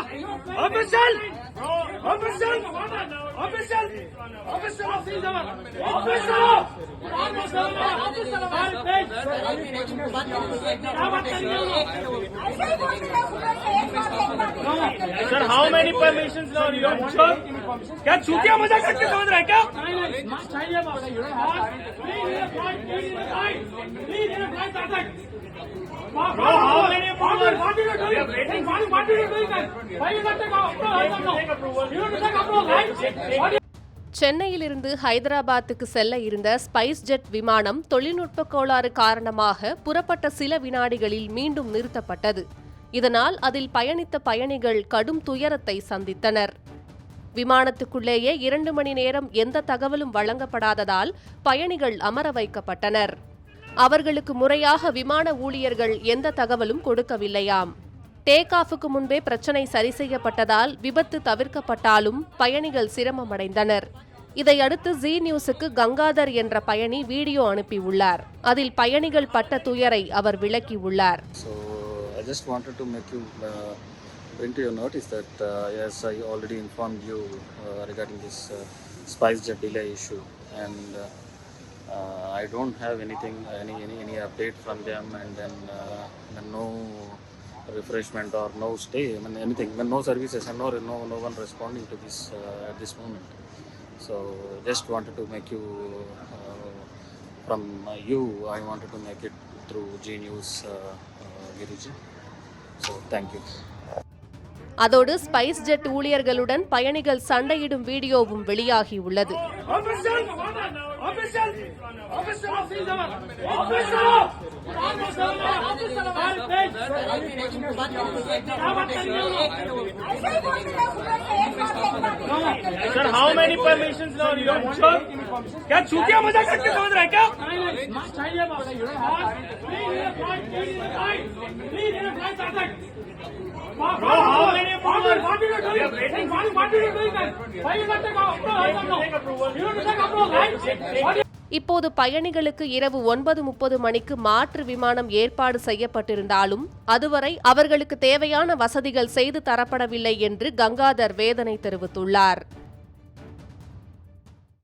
Official! Official! Official! Official! Sir, how many permissions are you on? Sir, क्या चूतिया मजाक करके समझ रहा है क्या? How many approvals? What did you do? What did you do? Why you not take approval? You don't take approval, right? சென்னையிலிருந்து ஹைதராபாத்துக்கு செல்ல இருந்த ஸ்பைஸ் ஜெட் விமானம் தொழில்நுட்ப கோளாறு காரணமாக புறப்பட்ட சில வினாடிகளில் மீண்டும் நிறுத்தப்பட்டது. இதனால் அதில் பயணித்த பயணிகள் கடும் துயரத்தை சந்தித்தனர். விமானத்துக்குள்ளேயே 2 மணி நேரம் எந்த தகவலும் வழங்கப்படாததால் பயணிகள் அமர வைக்கப்பட்டனர். அவர்களுக்கு முறையாக விமான ஊழியர்கள் எந்த தகவலும் கொடுக்கவில்லையாம். டேக் ஆஃபுக்கு முன்பே பிரச்சினை சரி செய்யப்பட்டதால் விபத்து தவிர்க்கப்பட்டாலும் பயணிகள் சிரமமடைந்தனர். இதையடுத்து ஜி நியூஸுக்கு கங்காதர் என்ற பயணி வீடியோ அனுப்பியுள்ளார். அதில் பயணிகள் பட்ட துயரை அவர் விளக்கியுள்ளார். I just wanted to make you bring to your notice that yes, I already informed you regarding this SpiceJet delay issue, and I don't have anything, any update from them, and then no refreshment or no stay, I mean anything, no services, and no one responding to this at this moment. So just wanted to make you from you, I wanted to make it through G News, Giruji. So thank you. அதோடு spice jet ஊழியர்களுடன் பயணிகள் சண்டையிடும் வீடியோவும் வெளியாகியுள்ளது. Sir, how many permissions are you on? Sir, क्या चूतिया मजाक करके समझ रहा है क्या? How many approvals? What did you do? What did you do? Why you not take approval? You don't take approval, right? இப்போது பயணிகளுக்கு இரவு 9:30 மணிக்கு மாற்று விமானம் ஏற்பாடு செய்யப்பட்டிருந்தாலும் அதுவரை அவர்களுக்கு தேவையான வசதிகள் செய்து தரப்படவில்லை என்று கங்காதர் வேதனை தெரிவித்துள்ளார்.